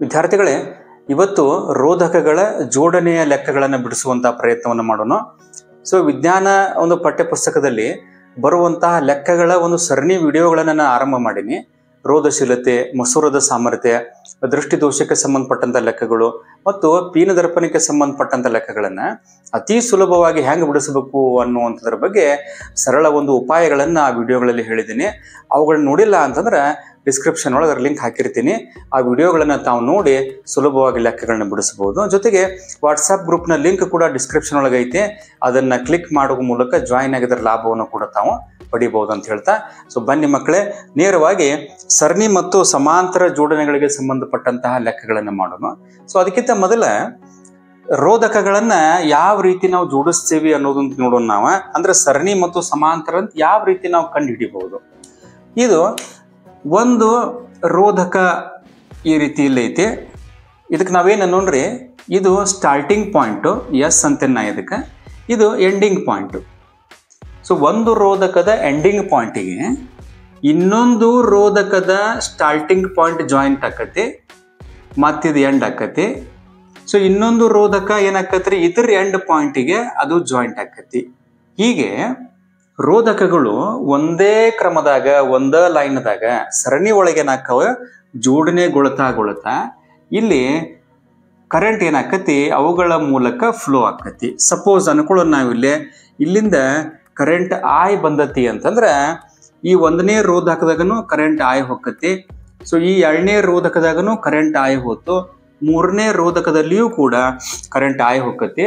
ವಿದ್ಯಾರ್ಥಿಗಳೇ, ಇವತ್ತು ರೋಧಕಗಳ ಜೋಡಣೆಯ ಲೆಕ್ಕಗಳನ್ನು ಬಿಡಿಸುವಂತಹ ಪ್ರಯತ್ನವನ್ನು ಮಾಡೋಣ. ವಿಜ್ಞಾನ ಒಂದು ಪಠ್ಯಪುಸ್ತಕದಲ್ಲಿ ಬರುವಂತಹ ಲೆಕ್ಕಗಳ ಒಂದು ಸರಣಿ ವಿಡಿಯೋಗಳನ್ನು ನಾನು ಆರಂಭ ಮಾಡೀನಿ. ರೋಧಶೀಲತೆ, ಮಸೂರದ ಸಾಮರ್ಥ್ಯ, ದೃಷ್ಟಿದೋಷಕ್ಕೆ ಸಂಬಂಧಪಟ್ಟಂತ ಲೆಕ್ಕಗಳು ಮತ್ತು ಪೀನದರ್ಪಣಕ್ಕೆ ಸಂಬಂಧಪಟ್ಟಂತ ಲೆಕ್ಕಗಳನ್ನು ಅತಿ ಸುಲಭವಾಗಿ ಹೆಂಗೆ ಬಿಡಿಸಬೇಕು ಅನ್ನುವಂಥದ್ರ ಬಗ್ಗೆ ಸರಳ ಒಂದು ಉಪಾಯಗಳನ್ನು ಆ ವಿಡಿಯೋಗಳಲ್ಲಿ ಹೇಳಿದ್ದೀನಿ. ಅವುಗಳನ್ನ ನೋಡಿಲ್ಲ ಅಂತಂದ್ರೆ ಡಿಸ್ಕ್ರಿಪ್ಷನ್ ಒಳಗೆ ಅದರ ಲಿಂಕ್ ಹಾಕಿರ್ತೀನಿ. ಆ ವಿಡಿಯೋಗಳನ್ನು ತಾವು ನೋಡಿ ಸುಲಭವಾಗಿ ಲೆಕ್ಕಗಳನ್ನ ಬಿಡಿಸಬಹುದು. ಜೊತೆಗೆ ವಾಟ್ಸಪ್ ಗ್ರೂಪ್ನ ಲಿಂಕ್ ಕೂಡ ಡಿಸ್ಕ್ರಿಪ್ಷನ್ ಒಳಗೆ ಐತೆ. ಅದನ್ನು ಕ್ಲಿಕ್ ಮಾಡುವ ಮೂಲಕ ಜಾಯಿನ್ ಆಗಿದ್ದರ ಲಾಭವನ್ನು ಕೂಡ ತಾವು ಪಡಿಬಹುದು ಅಂತ ಹೇಳ್ತಾ, ಬನ್ನಿ ಮಕ್ಕಳೇ, ನೇರವಾಗಿ ಸರಣಿ ಮತ್ತು ಸಮಾಂತರ ಜೋಡಣೆಗಳಿಗೆ ಸಂಬಂಧಪಟ್ಟಂತಹ ಲೆಕ್ಕಗಳನ್ನು ಮಾಡೋಣ. ಅದಕ್ಕಿಂತ ಮೊದಲ ರೋಧಕಗಳನ್ನ ಯಾವ ರೀತಿ ನಾವು ಜೋಡಿಸ್ತೀವಿ ಅನ್ನೋದನ್ನ ನೋಡೋಣ. ನಾವು ಅಂದ್ರೆ ಸರಣಿ ಮತ್ತು ಸಮಾಂತರ ಅಂತ ಯಾವ ರೀತಿ ನಾವು ಕಂಡು ಹಿಡಿಬಹುದು. ಇದು ಒಂದು ರೋಧಕ ಈ ರೀತಿ ಇಲ್ಲಿ ಐತಿ. ಇದಕ್ಕೆ ನಾವೇನು ನೋಡ್ರಿ, ಇದು ಸ್ಟಾರ್ಟಿಂಗ್ ಪಾಯಿಂಟು ಎಸ್ ಅಂತೇನ, ಇದಕ್ಕೆ ಇದು ಎಂಡಿಂಗ್ ಪಾಯಿಂಟು. ಒಂದು ರೋಧಕದ ಎಂಡಿಂಗ್ ಪಾಯಿಂಟಿಗೆ ಇನ್ನೊಂದು ರೋಧಕದ ಸ್ಟಾರ್ಟಿಂಗ್ ಪಾಯಿಂಟ್ ಜಾಯಿಂಟ್ ಆಕತಿ, ಮತ್ತಿದು ಎಂಡ್ ಆಕತಿ. ಇನ್ನೊಂದು ರೋಧಕ ಏನಾಕತ್ರಿ, ಇದ್ರ ಎಂಡ್ ಪಾಯಿಂಟಿಗೆ ಅದು ಜಾಯಿಂಟ್ ಆಕತಿ. ಹೀಗೆ ರೋಧಕಗಳು ಒಂದೇ ಕ್ರಮದಾಗ ಒಂದೇ ಲೈನ್ದಾಗ ಸರಣಿ ಒಳಗೆ ಏನಾಕವ ಜೋಡಣೆಗೊಳ್ತಾ ಇಲ್ಲಿ ಕರೆಂಟ್ ಏನಾಕತಿ ಅವುಗಳ ಮೂಲಕ ಫ್ಲೋ ಆಕತಿ. ಸಪೋಸ್ ಅನ್ಕೊಳ್ಳೋಣ, ನಾವಿಲ್ಲಿ ಇಲ್ಲಿಂದ ಕರೆಂಟ್ ಆಯ್ ಬಂದತಿ ಅಂತಂದ್ರೆ ಈ ಒಂದನೇ ರೋಧಕದಾಗನು ಕರೆಂಟ್ ಆಯ್ ಹೋಗತಿ. ಈ ಎರಡನೇ ರೋಧಕದಾಗನು ಕರೆಂಟ್ ಆಯ್ ಹೋತು, ಮೂರನೇ ರೋಧಕದಲ್ಲಿಯೂ ಕೂಡ ಕರೆಂಟ್ ಆಯ್ ಹೋಗತಿ.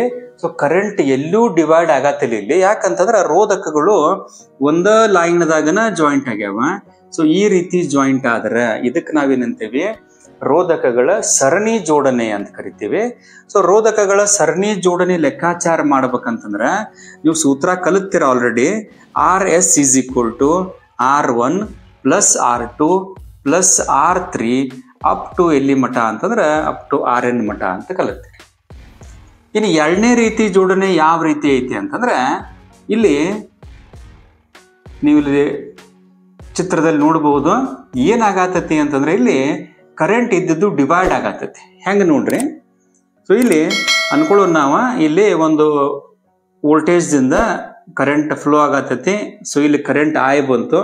ಕರೆಂಟ್ ಎಲ್ಲೂ ಡಿವೈಡ್ ಆಗತ್ತಿಲ್ಲ ಇಲ್ಲಿ. ಯಾಕಂತಂದ್ರೆ ರೋಧಕಗಳು ಒಂದ ಲೈನ್ದಾಗನ ಜಾಯಿಂಟ್ ಆಗ್ಯಾವ. ಈ ರೀತಿ ಜಾಯಿಂಟ್ ಆದ್ರೆ ಇದಕ್ಕೆ ನಾವೇನಂತೀವಿ, ರೋಧಕಗಳ ಸರಣಿ ಜೋಡಣೆ ಅಂತ ಕರಿತೀವಿ. ರೋಧಕಗಳ ಸರಣಿ ಜೋಡಣೆ ಲೆಕ್ಕಾಚಾರ ಮಾಡ್ಬೇಕಂತಂದ್ರ ನೀವು ಸೂತ್ರ ಕಲಿತೀರ already. RS = R1 + R2 + R3 up to ಎಲ್ಲಿ ಮಠ ಅಂತಂದ್ರೆ ಅಪ್ ಟು RN ಮಠ ಅಂತ ಕಲಿತೀರಿ. ಇನ್ನು ಎರಡನೇ ರೀತಿ ಜೋಡಣೆ ಯಾವ ರೀತಿ ಐತಿ ಅಂತಂದ್ರೆ, ಇಲ್ಲಿ ನೀವು ಇಲ್ಲಿ ಚಿತ್ರದಲ್ಲಿ ನೋಡಬಹುದು ಏನಾಗತತಿ ಅಂತಂದ್ರೆ, ಇಲ್ಲಿ ಕರೆಂಟ್ ಇದ್ದಿದ್ದು ಡಿವೈಡ್ ಆಗತೈತಿ. ಹೆಂಗೆ ನೋಡ್ರಿ, ಇಲ್ಲಿ ಅನ್ಕೊಳ್ಳೋಣ ನಾವು, ಇಲ್ಲಿ ಒಂದು ವೋಲ್ಟೇಜ್ದಿಂದ ಕರೆಂಟ್ ಫ್ಲೋ ಆಗತೈತಿ. ಇಲ್ಲಿ ಕರೆಂಟ್ ಆಯ್ ಬಂತು,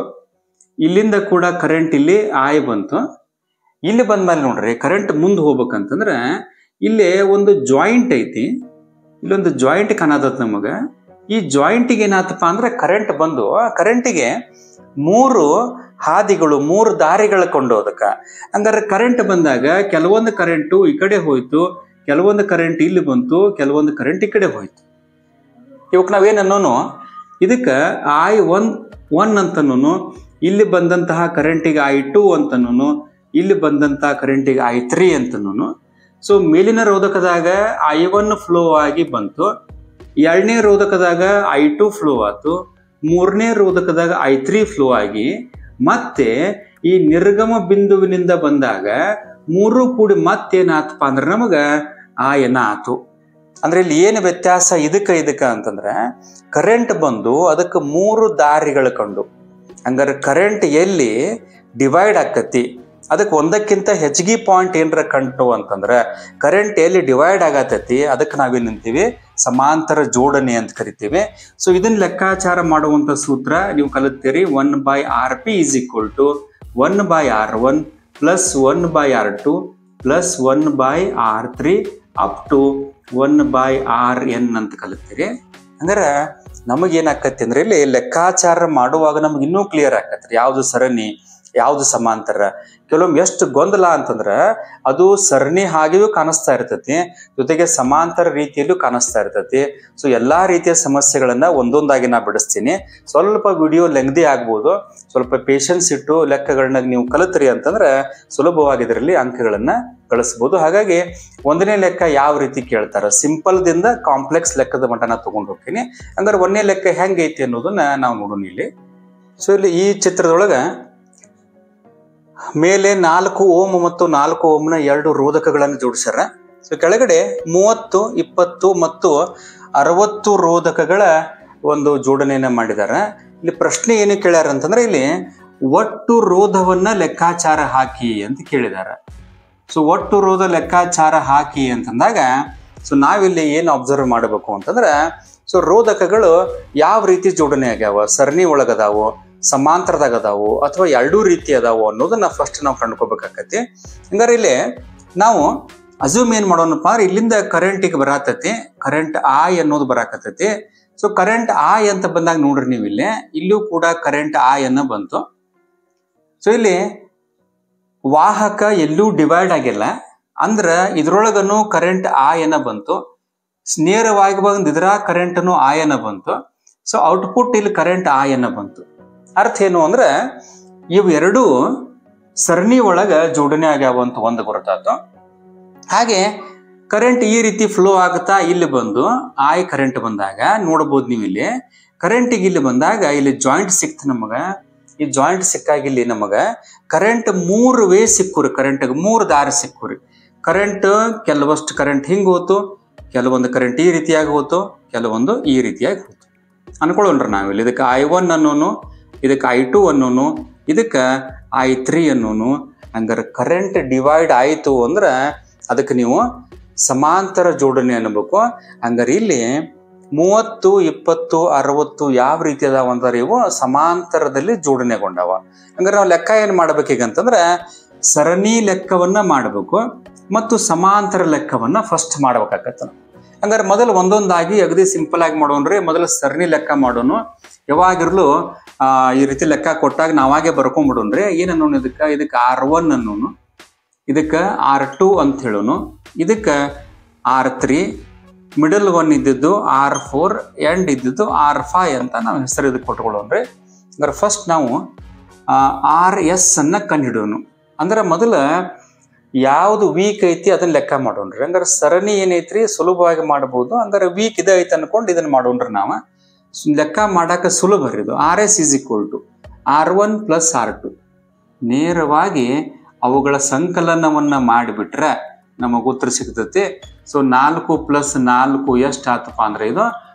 ಇಲ್ಲಿಂದ ಕೂಡ ಕರೆಂಟ್ ಇಲ್ಲಿ ಆಯ್ ಬಂತು. ಇಲ್ಲಿ ಬಂದ್ಮೇಲೆ ನೋಡ್ರಿ, ಕರೆಂಟ್ ಮುಂದೆ ಹೋಗ್ಬೇಕಂತಂದ್ರೆ ಇಲ್ಲಿ ಒಂದು ಜಾಯಿಂಟ್ ಐತಿ. ಇಲ್ಲೊಂದು ಜಾಯಿಂಟ್ ಕಾಣತತ್ ನಮಗ. ಈ ಜಾಯಿಂಟಿಗೆ ಏನಾತಪ್ಪ ಅಂದ್ರೆ ಕರೆಂಟ್ ಬಂದು ಕರೆಂಟಿಗೆ ಮೂರು ಹಾದಿಗಳು, ಮೂರು ದಾರಿಗಳು ಕೊಂಡೋದಕ್ಕ. ಹಂಗಾರೆ ಕರೆಂಟ್ ಬಂದಾಗ ಕೆಲವೊಂದು ಕರೆಂಟು ಈ ಕಡೆ ಹೋಯ್ತು, ಕೆಲವೊಂದು ಕರೆಂಟ್ ಇಲ್ಲಿ ಬಂತು, ಕೆಲವೊಂದು ಕರೆಂಟ್ ಈ ಕಡೆ ಹೋಯ್ತು. ಇವಕ್ಕೆ ನಾವೇನನ್ನೋನು, ಇದಕ್ಕೆ I1 ಅಂತನೂ, ಇಲ್ಲಿ ಬಂದಂತಹ ಕರೆಂಟಿಗೆ I2 ಅಂತನೂ, ಇಲ್ಲಿ ಬಂದಂತಹ ಕರೆಂಟಿಗೆ I3 ಅಂತನೂ. ಮೇಲಿನ ರೋಧಕದಾಗ I1 ಫ್ಲೋ ಆಗಿ ಬಂತು, ಎರಡನೇ ರೋಧಕದಾಗ I2 ಫ್ಲೋ ಆಯ್ತು, ಮೂರನೇ ರೋಧಕದಾಗ I3 ಫ್ಲೋ ಆಗಿ, ಮತ್ತೆ ಈ ನಿರ್ಗಮ ಬಿಂದುವಿನಿಂದ ಬಂದಾಗ ಮೂರು ಕೂಡಿ ಮತ್ತೇನಾತಪ್ಪ ಅಂದ್ರೆ ನಮಗ ಆಯನ ಆತು. ಅಂದ್ರೆ ಇಲ್ಲಿ ಏನು ವ್ಯತ್ಯಾಸ ಇದಕ್ಕ ಅಂತಂದ್ರೆ, ಕರೆಂಟ್ ಬಂದು ಅದಕ್ಕೆ ಮೂರು ದಾರಿಗಳು ಕಂಡು. ಹಂಗಾರೆ ಕರೆಂಟ್ ಎಲ್ಲಿ ಡಿವೈಡ್ ಆಕತಿ, ಅದಕ್ಕೆ ಒಂದಕ್ಕಿಂತ ಹೆಚ್ಚಿಗೆ ಪಾಯಿಂಟ್ ಏನರ ಕಂಡು ಅಂತಂದ್ರೆ ಕರೆಂಟ್ ಎಲ್ಲಿ ಡಿವೈಡ್ ಆಗತೈತಿ ಅದಕ್ಕೆ ನಾವೇನಂತೀವಿ, ಸಮಾಂತರ ಜೋಡಣೆ ಅಂತ ಕರಿತೀವಿ. ಇದನ್ನ ಲೆಕ್ಕಾಚಾರ ಮಾಡುವಂತ ಸೂತ್ರ ನೀವು ಕಲಿತೀರಿ. 1/Rp = 1/R1 + 1/R2 + 1/R3 up to 1/Rn ಅಂತ ಕಲಿತೀರಿ. ಅಂದ್ರೆ ನಮಗೇನಾಕತಿ ಅಂದ್ರೆ ಇಲ್ಲಿ ಲೆಕ್ಕಾಚಾರ ಮಾಡುವಾಗ ನಮ್ಗೆ ಇನ್ನೂ ಕ್ಲಿಯರ್ ಆಕತ್ರಿ, ಯಾವ್ದು ಸರಣಿ ಯಾವ್ದು ಸಮಾಂತರ. ಕೆಲವೊಮ್ಮೆ ಎಷ್ಟು ಗೊಂದಲ ಅಂತಂದ್ರೆ ಅದು ಸರಣಿ ಹಾಗೆಯೂ ಕಾಣಿಸ್ತಾ ಇರ್ತೈತಿ, ಜೊತೆಗೆ ಸಮಾಂತರ ರೀತಿಯಲ್ಲೂ ಕಾಣಿಸ್ತಾ ಇರ್ತೈತಿ. ಎಲ್ಲಾ ರೀತಿಯ ಸಮಸ್ಯೆಗಳನ್ನ ಒಂದೊಂದಾಗಿ ನಾ ಬಿಡಿಸ್ತೀನಿ. ಸ್ವಲ್ಪ ವಿಡಿಯೋ ಲೆಂಗ್ದಿ ಆಗ್ಬೋದು, ಸ್ವಲ್ಪ ಪೇಷನ್ಸ್ ಇಟ್ಟು ಲೆಕ್ಕಗಳನ್ನ ನೀವು ಕಲಿತ್ರಿ ಅಂತಂದ್ರೆ ಸುಲಭವಾಗಿ ಇದರಲ್ಲಿ ಅಂಕಗಳನ್ನ ಗಳಿಸ್ಬೋದು. ಹಾಗಾಗಿ ಒಂದನೇ ಲೆಕ್ಕ ಯಾವ ರೀತಿ ಕೇಳ್ತಾರ, ಸಿಂಪಲ್ದಿಂದ ಕಾಂಪ್ಲೆಕ್ಸ್ ಲೆಕ್ಕದ ಮಟ್ಟನ ತಗೊಂಡು ಹೋಗ್ತೀನಿ. ಹಂಗಾರೆ ಒಂದನೇ ಲೆಕ್ಕ ಹೆಂಗೈತಿ ಅನ್ನೋದನ್ನ ನಾವು ನೋಡೋಣ ಇಲ್ಲಿ. ಇಲ್ಲಿ ಈ ಚಿತ್ರದೊಳಗ ಮೇಲೆ 4 ಓಮ್ ಮತ್ತು 4 ಓಮ್ನ 2 ರೋಧಕಗಳನ್ನು ಜೋಡಿಸ್ಯಾರ. ಕೆಳಗಡೆ 30, 20 ಮತ್ತು 60 ರೋಧಕಗಳ ಒಂದು ಜೋಡಣೆಯನ್ನ ಮಾಡಿದಾರ. ಇಲ್ಲಿ ಪ್ರಶ್ನೆ ಏನು ಕೇಳ್ಯಾರ ಅಂತಂದ್ರೆ, ಇಲ್ಲಿ ಒಟ್ಟು ರೋಧವನ್ನ ಲೆಕ್ಕಾಚಾರ ಹಾಕಿ ಅಂತ ಕೇಳಿದಾರ. ಸೊ ಒಟ್ಟು ರೋಧ ಲೆಕ್ಕಾಚಾರ ಹಾಕಿ ಅಂತಂದಾಗ ಸೊ ನಾವಿಲ್ಲಿ ಏನು ಅಬ್ಸರ್ವ್ ಮಾಡಬೇಕು ಅಂತಂದ್ರೆ ಸೊ ರೋಧಕಗಳು ಯಾವ ರೀತಿ ಜೋಡಣೆ ಆಗ್ಯಾವ, ಸರಣಿ ಒಳಗದಾವು, ಸಮಾಂತರದಾಗ ಅದಾವು, ಅಥವಾ ಎರಡೂ ರೀತಿ ಅದಾವು ಅನ್ನೋದನ್ನ ಫಸ್ಟ್ ನಾವು ಕಂಡ್ಕೋಬೇಕಾಗತಿ. ಹಂಗಾರೆ ಇಲ್ಲಿ ನಾವು ಅಸ್ಯೂಮ್ ಏನ್ ಮಾಡೋಣಪ್ಪ ಅಂದ್ರೆ ಇಲ್ಲಿಂದ ಕರೆಂಟಿಗೆ ಬರಾತತಿ, ಕರೆಂಟ್ ಐ ಅನ್ನೋದು ಬರಾಕತ್ತೈತಿ. ಸೊ ಕರೆಂಟ್ ಐ ಅಂತ ಬಂದಾಗ ನೋಡ್ರಿ ನೀವು ಇಲ್ಲೂ ಕೂಡ ಕರೆಂಟ್ ಐ ಅನ್ನ ಬಂತು. ಸೊ ಇಲ್ಲಿ ವಾಹಕ ಎಲ್ಲೂ ಡಿವೈಡ್ ಆಗಿಲ್ಲ, ಅಂದ್ರ ಇದ್ರೊಳಗನು ಕರೆಂಟ್ ಆಯನ ಬಂತು, ನೇರವಾಗಿ ಬಂದಿದ್ರ ಕರೆಂಟ್ನು ಆಯನ ಬಂತು. ಸೊ ಔಟ್ಪುಟ್ ಇಲ್ಲಿ ಕರೆಂಟ್ ಆಯನ ಬಂತು. ಅರ್ಥ ಏನು ಅಂದ್ರೆ ಇವು ಎರಡೂ ಸರಣಿ ಒಳಗ ಜೋಡಣೆ ಆಗ್ಯಾವ ಅಂತ ಒಂದು ಗುರುತಾತು. ಹಾಗೆ ಕರೆಂಟ್ ಈ ರೀತಿ ಫ್ಲೋ ಆಗುತ್ತಾ ಇಲ್ಲಿ ಬಂದು ಆಯ್ ಕರೆಂಟ್ ಬಂದಾಗ ನೋಡ್ಬೋದು ನೀವು ಇಲ್ಲಿ ಕರೆಂಟಿಗೆ ಇಲ್ಲಿ ಬಂದಾಗ ಇಲ್ಲಿ ಜಾಯಿಂಟ್ ಸಿಕ್ತು ನಮಗ. ಈ ಜಾಯಿಂಟ್ ಸಿಕ್ಕಾಗ ಇಲ್ಲಿ ನಮಗ ಕರೆಂಟ್ 3 ವೇ ಸಿಕ್ಕುರಿ, ಕರೆಂಟ್ಗೆ 3 ದಾರಿ ಸಿಕ್ಕುರಿ. ಕರೆಂಟ್ ಕೆಲವಷ್ಟು ಕರೆಂಟ್ ಹಿಂಗೆ ಹೋತು, ಕೆಲವೊಂದು ಕರೆಂಟ್ ಈ ರೀತಿಯಾಗಿ ಹೋತು, ಕೆಲವೊಂದು ಈ ರೀತಿಯಾಗಿ ಹೋತು ಅನ್ಕೊಳ್ಳೋಣ್ರಿ ನಾವಿಲ್ಲಿ. ಇದಕ್ಕೆ I1 ಅನ್ನೋನು, ಇದಕ್ಕೆ I2 ಅನ್ನೋನು, ಇದಕ್ಕೆ I3 ಅನ್ನೋನು. ಹಂಗಾರೆ ಕರೆಂಟ್ ಡಿವೈಡ್ ಆಯಿತು ಅಂದ್ರೆ ಅದಕ್ಕೆ ನೀವು ಸಮಾಂತರ ಜೋಡಣೆ ಅನ್ನಬೇಕು. ಹಂಗಾರೆ ಇಲ್ಲಿ 30, 20, 60 ಯಾವ ರೀತಿ ಅದಾವ ಅಂದ್ರೆ ಇವು ಸಮಾಂತರದಲ್ಲಿ ಜೋಡಣೆಗೊಂಡವ. ಹಂಗಾರೆ ನಾವು ಲೆಕ್ಕ ಏನು ಮಾಡ್ಬೇಕೀಗಂತಂದ್ರೆ ಸರಣಿ ಲೆಕ್ಕವನ್ನ ಮಾಡಬೇಕು ಮತ್ತು ಸಮಾಂತರ ಲೆಕ್ಕವನ್ನ ಫಸ್ಟ್ ಮಾಡ್ಬೇಕಾಗತ್ತ. ಹಂಗಾರೆ ಮೊದಲು ಒಂದೊಂದಾಗಿ ಅಗದಿ ಸಿಂಪಲ್ ಆಗಿ ಮಾಡೋಣ್ರಿ. ಮೊದಲು ಸರಣಿ ಲೆಕ್ಕ ಮಾಡೋನು. ಯಾವಾಗಿರ್ಲು ಈ ರೀತಿ ಲೆಕ್ಕ ಕೊಟ್ಟಾಗ ನಾವಾಗೆ ಬರ್ಕೊಂಡ್ಬಿಡೋಣ್ರಿ. ಏನನ್ನೋನು ಇದಕ್ಕೆ R1 ಅನ್ನೋನು, ಇದಕ್ಕೆ R2 ಅಂತ ಹೇಳೋನು, ಇದಕ್ಕೆ R3, ಮಿಡಲ್ 1 ಇದ್ದಿದ್ದು R4, ಎಂಡ್ ಇದ್ದಿದ್ದು R5 ಅಂತ ನಾವು ಹೆಸರು ಇದಕ್ಕೆ ಕೊಟ್ಕೊಳ್ಳೋಣ್ರಿ. ಹಂಗಾರೆ ಫಸ್ಟ್ ನಾವು RS ಅನ್ನ ಕಂಡುಹಿಡೋನು. ಅಂದ್ರೆ ಮೊದಲು ಯಾವುದು ವೀಕ್ ಐತಿ ಅದನ್ನ ಲೆಕ್ಕ ಮಾಡೋಣ್ರಿ. ಹಂಗಾರೆ ಸರಣಿ ಏನೈತ್ರಿ ಸುಲಭವಾಗಿ ಮಾಡ್ಬೋದು. ಹಂಗಾರೆ ವೀಕ್ ಇದೆ ಐತೆ ಅನ್ಕೊಂಡು ಇದನ್ನ ಮಾಡೋಣ್ರಿ. ನಾವು ಲೆಕ್ಕ ಮಾಡಾಕ ಸುಲಭ ರೀ ಇದು. RS = R1 + R2. ನೇರವಾಗಿ ಅವುಗಳ ಸಂಕಲನವನ್ನ ಮಾಡಿಬಿಟ್ರೆ ನಮಗೆ ಉತ್ತರ ಸಿಗ್ತೈತಿ. ಸೊ 4 + 4 ಎಷ್ಟು ಆತಪ್ಪ ಅಂದ್ರೆ ಇದು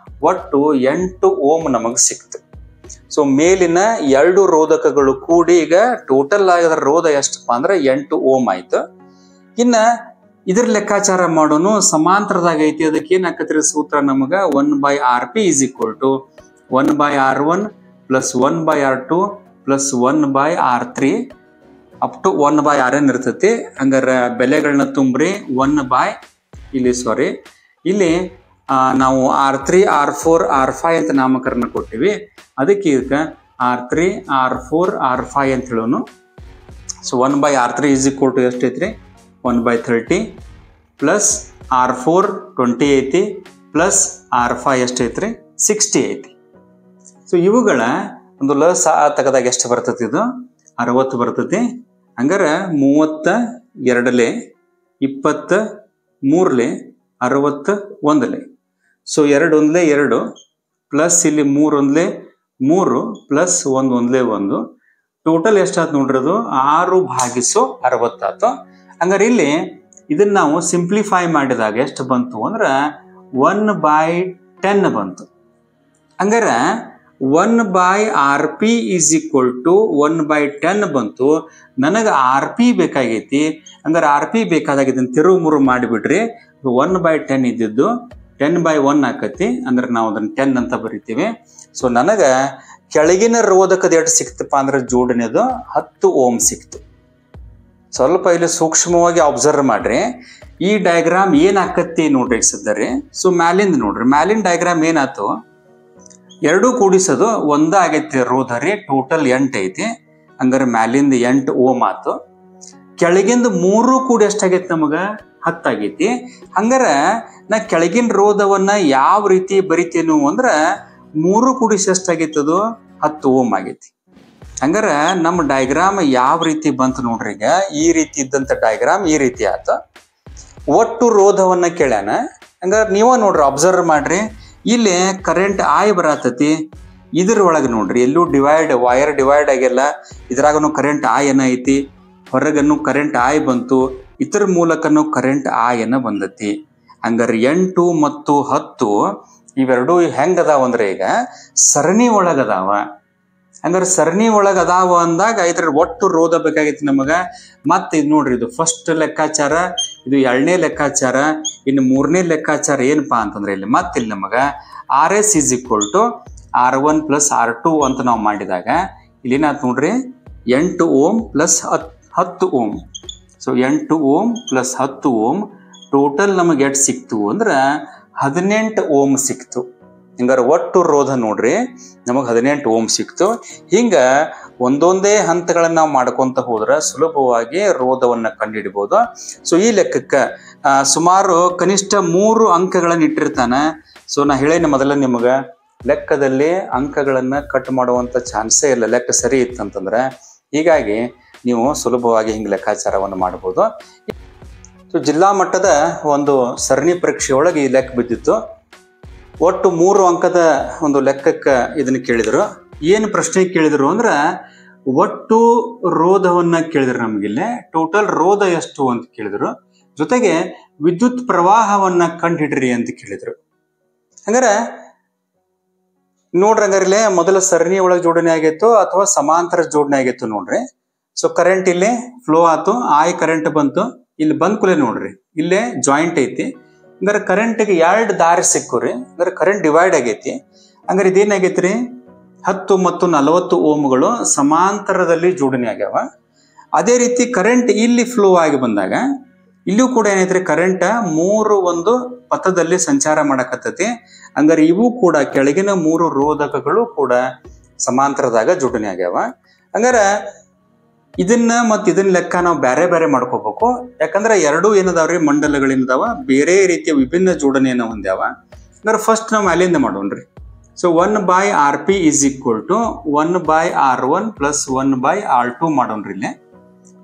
ಒಟ್ಟು 8 ಓಮ್ ನಮಗೆ ಸಿಕ್ತು. ಸೊ ಮೇಲಿನ 2 ರೋಧಕಗಳು ಕೂಡಿ ಈಗ ಟೋಟಲ್ ಆಗಿದ ರೋಧ ಎಷ್ಟಪ್ಪ ಅಂದ್ರೆ 8 ಓಮ್ ಆಯ್ತು. ಇನ್ನ ಇದ್ರ ಲೆಕ್ಕಾಚಾರ ಮಾಡೋನು. ಸಮಾಂತರದಾಗ ಐತಿ, ಅದಕ್ಕೆ ಏನ್ ಹಾಕತ್ರಿ ಸೂತ್ರ ನಮಗ 1/Rp = 1/R1 + 1/R2 + 1/R3 up to 1/Rn ಇರ್ತೈತಿ. ಹಂಗಾರೆ ಬೆಲೆಗಳನ್ನ ತುಂಬ್ರಿ. ಇಲ್ಲಿ ನಾವು R3, R4, R5 ಅಂತ ನಾಮಕರಣ ಕೊಟ್ಟಿವಿ. ಅದಕ್ಕೆ ಇದಕ್ಕೆ R3, R4, R5 ಅಂತ ಹೇಳೋನು. ಸೊ 1/R3 = ಎಷ್ಟು ಐತ್ರಿ 1/30 ಪ್ಲಸ್ R4 20 ಐತಿ ಪ್ಲಸ್ R5 ಎಷ್ಟು ಐತ್ರಿ 60 ಐತಿ. ಸೊ ಇವುಗಳ ಒಂದು ಲಸ ತೆಗೆದಾಗ ಎಷ್ಟು ಬರ್ತೈತಿ ಇದು 60 ಬರ್ತೈತಿ. ಹಂಗಾರೆ 32 23 61. ಸೊ 2 1 2 ಪ್ಲಸ್ ಇಲ್ಲಿ 3 1 3 ಪ್ಲಸ್ 1 1 1. ಟೋಟಲ್ ಎಷ್ಟಾಯ್ತು ನೋಡ್ರಿ ಅದು 6/60 ಆಯ್ತು. ಹಂಗಾರೆ ಇಲ್ಲಿ ಇದನ್ನ ನಾವು ಸಿಂಪ್ಲಿಫೈ ಮಾಡಿದಾಗ ಎಷ್ಟು ಬಂತು ಅಂದ್ರೆ 1/10 ಬಂತು. ಹಂಗಾರೆ 1/Rp = 1/10 ಬಂತು. ನನಗೆ RP ಬೇಕಾಗೈತಿ. ಹಂಗಾರೆ RP ಬೇಕಾದಾಗ ಇದನ್ನ ತಿರುವು ಮುರು ಮಾಡಿಬಿಡ್ರಿ. 1/10 ಇದ್ದಿದ್ದು 10/1 ಆಕತಿ. ಅಂದ್ರೆ ನಾವು ಅದನ್ನ 10 ಅಂತ ಬರಿತೀವಿ. ಸೊ ನನಗ ಕೆಳಗಿನ ರೋಧಕದ ಎಷ್ಟು ಸಿಕ್ತಪ್ಪ ಅಂದ್ರೆ ಜೋಡಣೆದು 10 ಓಮ್ ಸಿಕ್ತು. ಸ್ವಲ್ಪ ಇಲ್ಲಿ ಸೂಕ್ಷ್ಮವಾಗಿ ಅಬ್ಸರ್ವ್ ಮಾಡ್ರಿ. ಈ ಡಯಾಗ್ರಾಮ್ ಏನಾಕತಿ ನೋಡ್ರಿ ಸದ್ರಿ. ಸೊ ಮ್ಯಾಲಿಂದ ನೋಡ್ರಿ, ಮ್ಯಾಲಿನ ಡಯಾಗ್ರಾಮ್ ಏನಾಯ್ತು, ಎರಡೂ ಕೂಡಿಸೋದು ಒಂದ ಆಗೈತಿ ರೋಧ ರೀ. ಟೋಟಲ್ 8 ಐತಿ. ಹಂಗಾರೆ ಮ್ಯಾಲಿಂದ 8 ಓಮ್ ಆತು. ಕೆಳಗಿಂದ 3 ಕೂಡಿ ಎಷ್ಟಾಗೈತಿ ನಮಗ 10 ಆಗೈತಿ. ಹಂಗಾರ ನಾ ಕೆಳಗಿನ ರೋಧವನ್ನ ಯಾವ ರೀತಿ ಬರಿತೇನು ಅಂದ್ರೆ 3 ಕೂಡಿಸಿ ಎಷ್ಟಾಗೈತದು 10 ಓಮ್ ಆಗೈತಿ. ಹಂಗಾರ ನಮ್ಮ ಡಯಾಗ್ರಾಮ್ ಯಾವ ರೀತಿ ಬಂತು ನೋಡ್ರಿ. ಈಗ ಈ ರೀತಿ ಇದ್ದಂತ ಡಯಾಗ್ರಾಮ್ ಈ ರೀತಿ ಆತ. ಒಟ್ಟು ರೋಧವನ್ನ ಕೇಳ್ಯಾನ. ಹಂಗಾರೆ ನೀವ ನೋಡ್ರಿ, ಅಬ್ಸರ್ವ್ ಮಾಡ್ರಿ. ಇಲ್ಲಿ ಕರೆಂಟ್ ಆಯ್ ಬರತತಿ. ಇದ್ರ ಒಳಗೆ ನೋಡ್ರಿ ಎಲ್ಲೂ ವೈರ್ ಡಿವೈಡ್ ಆಗಿಲ್ಲ. ಇದ್ರಾಗನು ಕರೆಂಟ್ ಆಯನ ಐತಿ, ಹೊರಗನ್ನು ಕರೆಂಟ್ ಆಯ್ ಬಂತು, ಇತರ ಮೂಲಕನು ಕರೆಂಟ್ ಆಯನ ಬಂದತಿ. ಹಂಗಾರೆ 8 ಮತ್ತು 10 ಇವೆರಡು ಹೆಂಗದಾವ ಅಂದ್ರೆ ಈಗ ಸರಣಿ ಒಳಗದಾವ. ಹಂಗಾರೆ ಸರಣಿ ಒಳಗೆ ಅದಾವ ಅಂದಾಗ ಇದ್ರ ಒಟ್ಟು ರೋಧ ಬೇಕಾಗೈತಿ ನಮಗೆ. ಮತ್ತೆ ಇದು ನೋಡ್ರಿ, ಇದು ಫಸ್ಟ್ ಲೆಕ್ಕಾಚಾರ, ಇದು ಎರಡನೇ ಲೆಕ್ಕಾಚಾರ, ಇನ್ನು ಮೂರನೇ ಲೆಕ್ಕಾಚಾರ ಏನಪ್ಪಾ ಅಂತಂದ್ರೆ ಇಲ್ಲಿ ಮತ್ತೆ ಇಲ್ಲಿ ನಮಗೆ RS = R1 + R2 ಅಂತ ನಾವು ಮಾಡಿದಾಗ ಇಲ್ಲಿ ಏನಾಯ್ತು ನೋಡ್ರಿ, 8 Ω + 10 Ω. ಸೊ 8 Ω + 10 Ω ಟೋಟಲ್ ನಮಗೆ ಎಷ್ಟು ಸಿಕ್ತು ಅಂದ್ರೆ 18 Ω ಸಿಕ್ತು. ಹಿಂಗಾರೆ ಒಟ್ಟು ರೋಧ ನೋಡ್ರಿ ನಮಗೆ 18 Ω ಸಿಕ್ತು. ಹಿಂಗ ಒಂದೊಂದೇ ಹಂತಗಳನ್ನ ನಾವು ಮಾಡ್ಕೊಂತ ಹೋದ್ರೆ ಸುಲಭವಾಗಿ ರೋಧವನ್ನ ಕಂಡುಹಿಡಿಬಹುದು. ಸೊ ಈ ಲೆಕ್ಕಕ್ಕೆ ಸುಮಾರು ಕನಿಷ್ಠ 3 ಅಂಕಗಳನ್ನ ಇಟ್ಟಿರ್ತಾನೆ. ಸೊ ನಾ ಹೇಳೇನೆ ಮೊದಲ ನಿಮಗೆ, ಲೆಕ್ಕದಲ್ಲಿ ಅಂಕಗಳನ್ನ ಕಟ್ ಮಾಡುವಂತ ಚಾನ್ಸೇ ಇಲ್ಲ ಲೆಕ್ಕ ಸರಿ ಇತ್ತಂತಂದ್ರೆ. ಹೀಗಾಗಿ ನೀವು ಸುಲಭವಾಗಿ ಹಿಂಗೆ ಲೆಕ್ಕಾಚಾರವನ್ನು ಮಾಡಬಹುದು. ಸೊ ಜಿಲ್ಲಾ ಮಟ್ಟದ ಒಂದು ಸರಣಿ ಪರೀಕ್ಷೆಯೊಳಗೆ ಈ ಲೆಕ್ಕ ಬಿದ್ದಿತ್ತು. ಒಟ್ಟು 3 ಅಂಕದ ಒಂದು ಲೆಕ್ಕಕ್ಕೆ ಇದನ್ನ ಕೇಳಿದ್ರು. ಏನು ಪ್ರಶ್ನೆ ಕೇಳಿದ್ರು ಅಂದ್ರೆ ಒಟ್ಟು ರೋಧವನ್ನ ಕೇಳಿದ್ರು. ನಮಗಿಲ್ಲೇ ಟೋಟಲ್ ರೋಧ ಎಷ್ಟು ಅಂತ ಕೇಳಿದ್ರು, ಜೊತೆಗೆ ವಿದ್ಯುತ್ ಪ್ರವಾಹವನ್ನ ಕಂಡುಹಿಡ್ರಿ ಅಂತ ಕೇಳಿದ್ರು. ಹಂಗಾರೆ ನೋಡ್ರಿ, ಹಂಗಾರಿಲ್ಲೇ ಮೊದಲ ಸರಣಿ ಒಳಗೆ ಜೋಡಣೆ ಆಗಿತ್ತು ಅಥವಾ ಸಮಾಂತರ ಜೋಡಣೆ ಆಗಿತ್ತು ನೋಡ್ರಿ. ಸೊ ಕರೆಂಟ್ ಇಲ್ಲಿ ಫ್ಲೋ ಆಯ್ತು, ಕರೆಂಟ್ ಬಂತು. ಇಲ್ಲಿ ಬಂದ್ ಕೂಲೆ ನೋಡ್ರಿ, ಇಲ್ಲೇ ಜಾಯಿಂಟ್ ಐತಿ. ಹಂಗಾರೆ ಕರೆಂಟ್ಗೆ 2 ದಾರಿ ಸಿಕ್ಕುರಿ. ಹಂಗಾರೆ ಕರೆಂಟ್ ಡಿವೈಡ್ ಆಗೈತಿ. ಹಂಗಾರೆ ಇದೇನಾಗೈತ್ರಿ, 10 ಮತ್ತು 40 ಓಮ್ಗಳು ಸಮಾಂತರದಲ್ಲಿ ಜೋಡಣೆ ಆಗ್ಯಾವ. ಅದೇ ರೀತಿ ಕರೆಂಟ್ ಇಲ್ಲಿ ಫ್ಲೋ ಆಗಿ ಬಂದಾಗ ಇಲ್ಲೂ ಕೂಡ ಏನೈತ್ರಿ, ಕರೆಂಟ್ 3 ಒಂದು ಪಥದಲ್ಲಿ ಸಂಚಾರ ಮಾಡಕತ್ತೈತಿ. ಹಂಗಾರೆ ಇವು ಕೂಡ ಕೆಳಗಿನ 3 ರೋಧಕಗಳು ಕೂಡ ಸಮಾಂತರದಾಗ ಜೋಡಣೆ ಆಗ್ಯಾವ. ಹಂಗಾರೆ ಇದನ್ನ ಮತ್ತು ಇದನ್ನ ಲೆಕ್ಕ ನಾವು ಬೇರೆ ಬೇರೆ ಮಾಡ್ಕೋಬೇಕು. ಯಾಕಂದ್ರೆ ಎರಡೂ ಏನದಾವ್ರಿ, ಮಂಡಲಗಳಿಂದವ ಬೇರೆ ರೀತಿಯ ವಿಭಿನ್ನ ಜೋಡಣೆಯನ್ನು ಹೊಂದ್ಯಾವ. ಅಂದ್ರೆ ಫಸ್ಟ್ ನಾವು ಅಲ್ಲಿಂದ ಮಾಡೋಣ್ರಿ. ಸೊ 1/Rp = 1/R1 + 1/R2 ಮಾಡೋಣ್ರಿ ಇಲ್ಲಿ.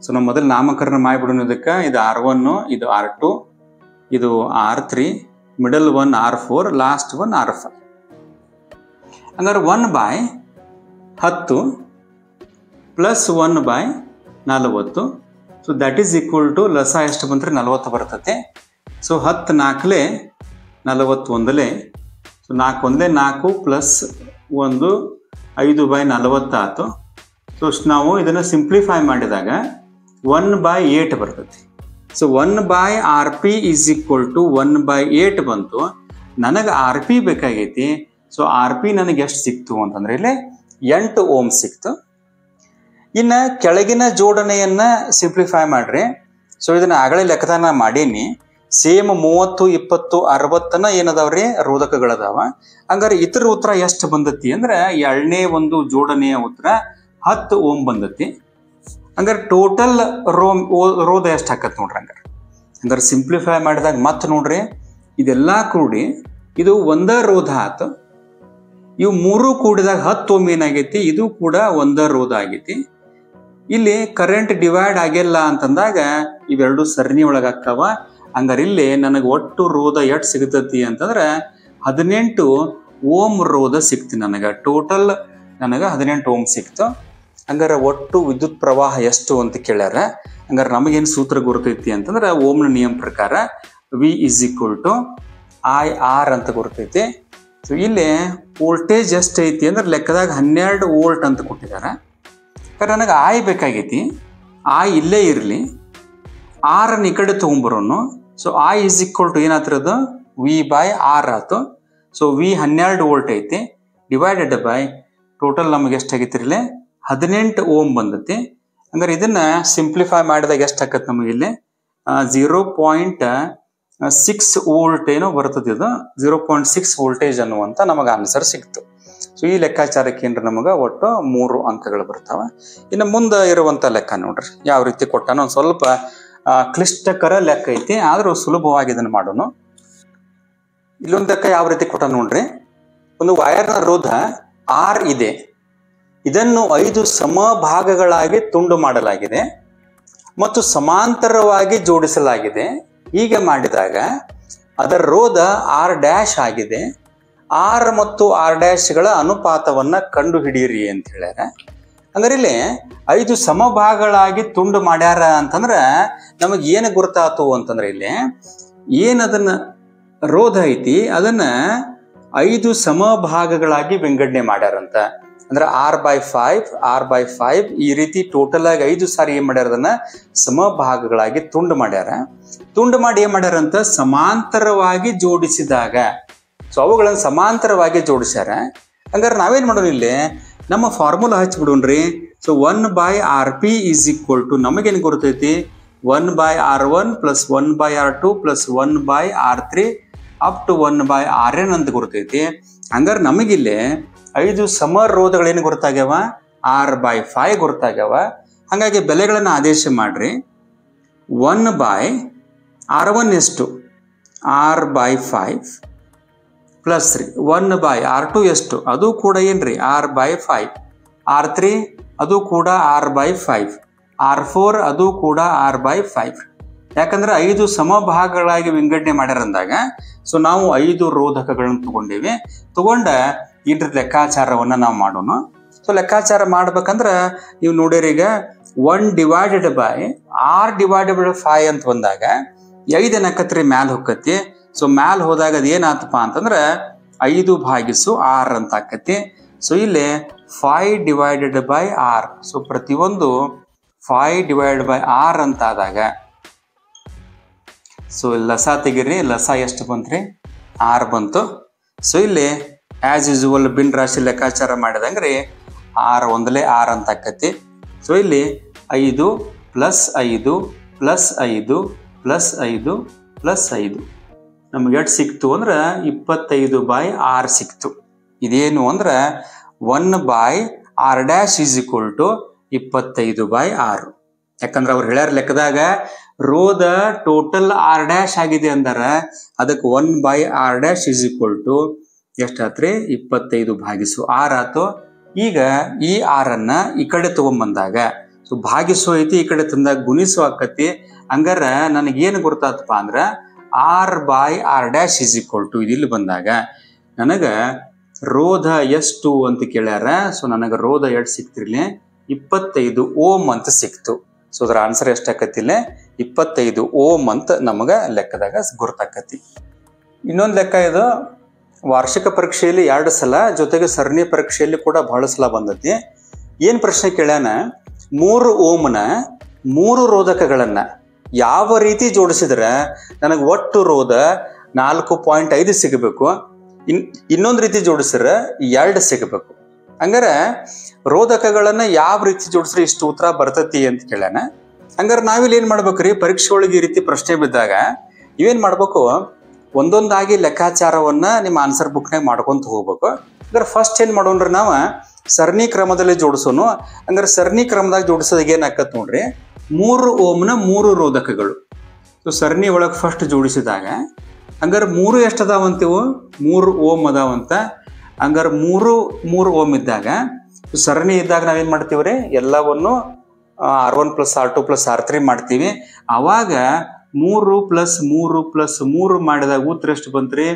ಸೊ ನಾವು ಮೊದಲು ನಾಮಕರಣ ಮಾಡಿಬಿಡೋದಕ್ಕೆ ಇದು R1, ಇದು R2, ಇದು R3, middle 1 R4, last 1 R5. ಹಂಗಾರೆ 1/10 + 1/40. So that is equal to ಲಸ ಎಷ್ಟು ಬಂದ್ರೆ 40 ಬರ್ತತೆ. ಸೊ 10 4 41. ಸೊ 4 1 4 + 1 5/40 ಆಯ್ತು. ಸೊ ನಾವು ಇದನ್ನು ಸಿಂಪ್ಲಿಫೈ ಮಾಡಿದಾಗ 1/8 ಬರ್ತದೆ. ಸೊ 1/Rp = 1/8 ಬಂತು. ನನಗೆ Rp ಬೇಕಾಗೈತಿ. ಸೊ Rp ನನಗೆ ಎಷ್ಟು ಸಿಕ್ತು ಅಂತಂದ್ರೆ ಇಲ್ಲಿ 8 Ω ಸಿಕ್ತು. ಇನ್ನ ಕೆಳಗಿನ ಜೋಡಣೆಯನ್ನ ಸಿಂಪ್ಲಿಫೈ ಮಾಡ್ರಿ. ಸೊ ಇದನ್ನ ಆಗಲೇ ಲೆಕ್ಕದಾನ ಮಾಡೀನಿ. ಸೇಮ್ 30 20 60 ಏನದಾವ್ರಿ ರೋಧಕಗಳದಾವ. ಹಂಗಾರೆ ಇತರ ಉತ್ತರ ಎಷ್ಟು ಬಂದತಿ ಅಂದ್ರೆ ಎರಡನೇ ಒಂದು ಜೋಡಣೆಯ ಉತ್ತರ 10 Ω ಬಂದತಿ. ಹಂಗಾರೆ ಟೋಟಲ್ ರೋಧ ಎಷ್ಟು ಹಾಕತ್ ನೋಡ್ರಿ. ಹಂಗಾರೆ ಸಿಂಪ್ಲಿಫೈ ಮಾಡಿದಾಗ ಮತ್ತೆ ನೋಡ್ರಿ, ಇದೆಲ್ಲ ಕೂಡಿ ಇದು ಒಂದ ರೋಧ ಆತು. ಇವು 3 ಕೂಡಿದಾಗ 10 Ω ಏನಾಗೈತಿ, ಇದು ಕೂಡ ಒಂದ ರೋಧ ಆಗೈತಿ. ಇಲ್ಲಿ ಕರೆಂಟ್ ಡಿವೈಡ್ ಆಗಿಲ್ಲ ಅಂತಂದಾಗ ಇವೆರಡು ಸರಣಿ ಒಳಗೆ ಹಾಕವ. ಹಂಗಾರೆ ಇಲ್ಲಿ ನನಗೆ ಒಟ್ಟು ರೋಧ ಎಷ್ಟು ಸಿಗ್ತತಿ ಅಂತಂದ್ರೆ 18 Ω ರೋಧ ಸಿಕ್ತಿ ನನಗೆ. ಟೋಟಲ್ ನನಗೆ 18 Ω ಸಿಕ್ತು. ಹಂಗಾರೆ ಒಟ್ಟು ವಿದ್ಯುತ್ ಪ್ರವಾಹ ಎಷ್ಟು ಅಂತ ಕೇಳ್ಯಾರ. ಹಂಗಾರೆ ನಮಗೇನು ಸೂತ್ರ ಗುರುತೈತಿ ಅಂತಂದ್ರೆ ಓಮ್ನ ನಿಯಮ ಪ್ರಕಾರ V = IR ಅಂತ ಗುರುತೈತಿ. ಸೊ ಇಲ್ಲಿ ವೋಲ್ಟೇಜ್ ಎಷ್ಟು ಐತಿ ಅಂದ್ರೆ ಲೆಕ್ಕದಾಗ 12 ವೋಲ್ಟ್ ಅಂತ ಕೊಟ್ಟಿದ್ದಾರೆ. ಯಾಕಂದ್ರೆ ನನಗೆ I ಬೇಕಾಗೈತಿ. I ಇಲ್ಲೇ ಇರಲಿ, R ಈ ಕಡೆ ತೊಗೊಂಬರೋನು. ಸೊ I = ಏನಾತಿರೋದು V/R ಆಯ್ತು. ಸೊ V 12 ವೋಲ್ಟ್ ಐತಿ, ಡಿವೈಡೆಡ್ ಬೈ ಟೋಟಲ್ ನಮಗೆ ಎಷ್ಟಾಗೈತಿ ಇರಲಿ 18 Ω ಬಂದತಿ. ಹಂಗಾರೆ ಇದನ್ನ ಸಿಂಪ್ಲಿಫೈ ಮಾಡಿದಾಗ ಎಷ್ಟು ಆಕತ್ ನಮಗೆ ಇಲ್ಲಿ 0.6 ವೋಲ್ಟ್ ಏನೋ ಬರ್ತದೆ. ಇದು 0.6 ವೋಲ್ಟೇಜ್ ಅನ್ನುವಂತ ನಮಗೆ ಆನ್ಸರ್ ಸಿಕ್ತು. ಸೊ ಈ ಲೆಕ್ಕಾಚಾರಕ್ಕೆ ಏನ್ರಿ ನಮಗೆ ಒಟ್ಟು 3 ಅಂಕಗಳು ಬರ್ತಾವ. ಇನ್ನು ಮುಂದೆ ಇರುವಂತ ಲೆಕ್ಕ ನೋಡ್ರಿ ಯಾವ ರೀತಿ ಕೊಟ್ಟಾನ. ಒಂದು ಸ್ವಲ್ಪ ಕ್ಲಿಷ್ಟಕರ ಲೆಕ್ಕ ಐತಿ, ಆದ್ರೂ ಸುಲಭವಾಗಿ ಇದನ್ನು ಮಾಡೋಣ. ಇಲ್ಲೊಂದು ಲೆಕ್ಕ ಯಾವ ರೀತಿ ಕೊಟ್ಟ ನೋಡ್ರಿ. ಒಂದು ವೈರ್ನ ರೋಧ R ಇದೆ. ಇದನ್ನು 5 ಸಮಭಾಗಗಳಾಗಿ ತುಂಡು ಮಾಡಲಾಗಿದೆ ಮತ್ತು ಸಮಾಂತರವಾಗಿ ಜೋಡಿಸಲಾಗಿದೆ. ಹೀಗೆ ಮಾಡಿದಾಗ ಅದರ ರೋಧ R' ಆಗಿದೆ. R ಮತ್ತು R' ಅನುಪಾತವನ್ನ ಕಂಡು ಹಿಡಿಯಿರಿ ಅಂತ ಹೇಳ್ಯಾರ. ಹಂಗಾರೆ ಇಲ್ಲಿ 5 ಸಮಭಾಗಗಳಾಗಿ ತುಂಡು ಮಾಡ್ಯಾರ ಅಂತಂದ್ರೆ ನಮಗೆ ಏನು ಗುರುತಾತು ಅಂತಂದ್ರೆ ಇಲ್ಲಿ ಏನದನ್ನ ರೋಧ ಐತಿ ಅದನ್ನ 5 ಸಮಭಾಗಗಳಾಗಿ ವಿಂಗಡಣೆ ಮಾಡ್ಯಾರಂತ. ಅಂದ್ರೆ R/5 ಈ ರೀತಿ ಟೋಟಲ್ ಆಗಿ 5 ಸಾರಿ ಏನ್ ಮಾಡ್ಯಾರ ಅದನ್ನ ಸಮಭಾಗಗಳಾಗಿ ತುಂಡು ಮಾಡ್ಯಾರ. ತುಂಡು ಮಾಡಿ ಏನ್ ಮಾಡ್ಯಾರ ಅಂತ ಸಮಾಂತರವಾಗಿ ಜೋಡಿಸಿದಾಗ, ಸೊ ಅವುಗಳನ್ನು ಸಮಾಂತರವಾಗಿ ಜೋಡಿಸ್ಯಾರ. ಹಂಗಾರೆ ನಾವೇನ್ ಮಾಡೋಣ ಇಲ್ಲಿ ನಮ್ಮ ಫಾರ್ಮುಲಾ ಹಚ್ಬಿಡೋಣ್ರಿ. So 1/Rp is equal to ನಮಗೇನು ಗೊತ್ತೈತಿ 1/R1 plus 1/R2 plus 1/R3 up to 1/Rn ಅಂತ ಗೊತ್ತೈತಿ. ಹಂಗಾರೆ ನಮಗಿಲ್ಲಿ 5 ಸಮರೋಧಗಳೇನು ಗೊತ್ತಾಗ್ಯಾವ, R/5 ಗೊತ್ತಾಗ್ಯಾವ. ಹಾಗಾಗಿ ಬೆಲೆಗಳನ್ನು ಆದೇಶ ಮಾಡ್ರಿ. 1/R1 ಎಷ್ಟು R/5 ಪ್ಲಸ್ 1/R2 ಎಷ್ಟು ಅದು ಕೂಡ ಏನ್ರಿ R/5, R3 ಅದು ಕೂಡ R/5, R4 ಅದು ಕೂಡ R/5. ಯಾಕಂದ್ರೆ 5 ಸಮಭಾಗಗಳಾಗಿ ವಿಂಗಡಣೆ ಮಾಡ್ಯಾರಂದಾಗ ಸೊ ನಾವು 5 ರೋಧಕಗಳನ್ನು ತಗೊಂಡ ಇದ್ರ ಲೆಕ್ಕಾಚಾರವನ್ನ ನಾವು ಮಾಡೋಣ. ಸೊ ಲೆಕ್ಕಾಚಾರ ಮಾಡ್ಬೇಕಂದ್ರ ನೀವು ನೋಡಿರಿ, ಈಗ 1/R/5 ಅಂತ ಬಂದಾಗ 5 ಏನಕತ್ರಿ ಮ್ಯಾಲ ಹೋಗತಿ. ಸೊ ಮ್ಯಾಲ ಹೋದಾಗ ಅದು ಏನಾತಪ್ಪ ಅಂತಂದ್ರೆ 5/6 ಅಂತ ಆಕತಿ. ಸೊ ಇಲ್ಲಿ 5/R. ಸೊ ಪ್ರತಿಯೊಂದು 5/R ಅಂತ ಆದಾಗ ಸೊ ಲಸ ತೆಗಿರಿ, ಲಸ ಎಷ್ಟು ಬಂತ್ರಿ 6 ಬಂತು. ಸೊ ಇಲ್ಲಿ ಆಸ್ ಯೂಸುವಲ್ ಬಿನ್ ರಾಶಿ ಲೆಕ್ಕಾಚಾರ ಮಾಡಿದಂಗ್ರಿ 6 ಒಂದಲೇ 6 ಅಂತ ಆಕತಿ. ಸೊ ಇಲ್ಲಿ 5 ಪ್ಲಸ್ 5 ಪ್ಲಸ್ 5 ಪ್ಲಸ್ 5 ಪ್ಲಸ್ 5 ನಮ್ಗೆ ಎಷ್ಟು ಸಿಕ್ತು ಅಂದ್ರೆ 25/R ಸಿಕ್ತು. ಇದೇನು ಅಂದ್ರೆ 1/R' is equal to 25/R. ಯಾಕಂದ್ರೆ ಅವ್ರು ಹೇಳ್ಯಾರ ಲೆಕ್ಕದಾಗ ರೋಧ ಟೋಟಲ್ R' ಆಗಿದೆ ಅಂದಾರ, ಅದಕ್ಕೆ 1/R' ಈಸ್ ಈಕ್ವಲ್ ಟು ಎಷ್ಟಾತ್ರಿ 25/6 ಆತು. ಈಗ ಈ R ಅನ್ನ ಈ ಕಡೆ ತಗೊಂಡ್ಬಂದಾಗ ಸೊ ಭಾಗಿಸೋ ಐತಿ, ಈ ಕಡೆ ತಂದಾಗ ಗುಣಿಸೋ ಆಕತಿ. ಹಂಗಾರ ನನಗೇನು ಗೊತ್ತಾತಪ್ಪ ಅಂದ್ರ R/R' ಈಸ್ ಈಕ್ವಲ್ ಟು ಇಲ್ಲಿ ಬಂದಾಗ ನನಗೆ ರೋಧ ಎಷ್ಟು ಅಂತ ಕೇಳ್ಯಾರ. ಸೊ ನನಗೆ ರೋಧ ಎಷ್ಟು ಸಿಕ್ತಿರ್ಲಿ 25 ಓಮ್ ಅಂತ ಸಿಕ್ತು. ಸೊ ಅದರ ಆನ್ಸರ್ ಎಷ್ಟಾಕತಿಲ್ಲ 25 ಓಮ್ ಅಂತ ನಮಗ ಲೆಕ್ಕದಾಗ ಗುರ್ತಾಕತಿ. ಇನ್ನೊಂದು ಲೆಕ್ಕ ಇದು ವಾರ್ಷಿಕ ಪರೀಕ್ಷೆಯಲ್ಲಿ 2 ಸಲ, ಜೊತೆಗೆ ಸರಣಿ ಪರೀಕ್ಷೆಯಲ್ಲಿ ಕೂಡ ಬಹಳ ಸಲ ಬಂದತಿ. ಏನ್ ಪ್ರಶ್ನೆ ಕೇಳ್ಯಾನ, 3 ಓಮ್ನ 3 ರೋಧಕಗಳನ್ನ ಯಾವ ರೀತಿ ಜೋಡಿಸಿದ್ರೆ ನನಗೆ ಒಟ್ಟು ರೋಧ 4.5 ಸಿಗಬೇಕು, ಇನ್ನೊಂದು ರೀತಿ ಜೋಡಿಸಿದ್ರೆ 2 ಸಿಗಬೇಕು. ಹಂಗಾರೆ ರೋಧಕಗಳನ್ನ ಯಾವ ರೀತಿ ಜೋಡಿಸ್ರೆ ಇಷ್ಟು ಉತ್ತರ ಬರ್ತತಿ ಅಂತ ಕೇಳ್ಯಾನ. ಹಂಗಾರೆ ನಾವಿಲ್ಲಿ ಏನ್ ಮಾಡ್ಬೇಕ್ರಿ, ಪರೀಕ್ಷೆ ಒಳಗೆ ಈ ರೀತಿ ಪ್ರಶ್ನೆ ಬಿದ್ದಾಗ ಇವೇನ್ ಮಾಡ್ಬೇಕು, ಒಂದೊಂದಾಗಿ ಲೆಕ್ಕಾಚಾರವನ್ನ ನಿಮ್ಮ ಆನ್ಸರ್ ಬುಕ್ನಾಗ ಮಾಡ್ಕೊಂತ ಹೋಗ್ಬೇಕು. ಹಂಗಾರೆ ಫಸ್ಟ್ ಏನ್ ಮಾಡೋಣ್ರಿ, ನಾವು ಸರಣಿ ಕ್ರಮದಲ್ಲಿ ಜೋಡಿಸೋನು. ಹಂಗಾರೆ ಸರಣಿ ಕ್ರಮದಾಗ ಜೋಡಿಸೋದಾಗ ಏನಾಕತ್ ನೋಡ್ರಿ, 3 ಓಮ್ನ 3 ರೋಧಕಗಳು. ಸೊ ಸರಣಿ ಒಳಗೆ ಫಸ್ಟ್ ಜೋಡಿಸಿದಾಗ ಹಂಗಾರೆ 3 ಎಷ್ಟು ಅದಾವಂತೀವು 3 ಓಮ್ ಅದಾವಂತ. ಹಂಗಾರೆ 3 ಓಮ್ ಇದ್ದಾಗ ಸರಣಿ ಇದ್ದಾಗ ನಾವೇನ್ ಮಾಡ್ತೀವ್ರಿ, ಎಲ್ಲವನ್ನು R1 plus R2 plus R3 ಮಾಡ್ತೀವಿ. ಅವಾಗ 3 + 3 + 3 ಮಾಡಿದಾಗ ಉತ್ತರ ಎಷ್ಟು ಬಂತ್ರಿ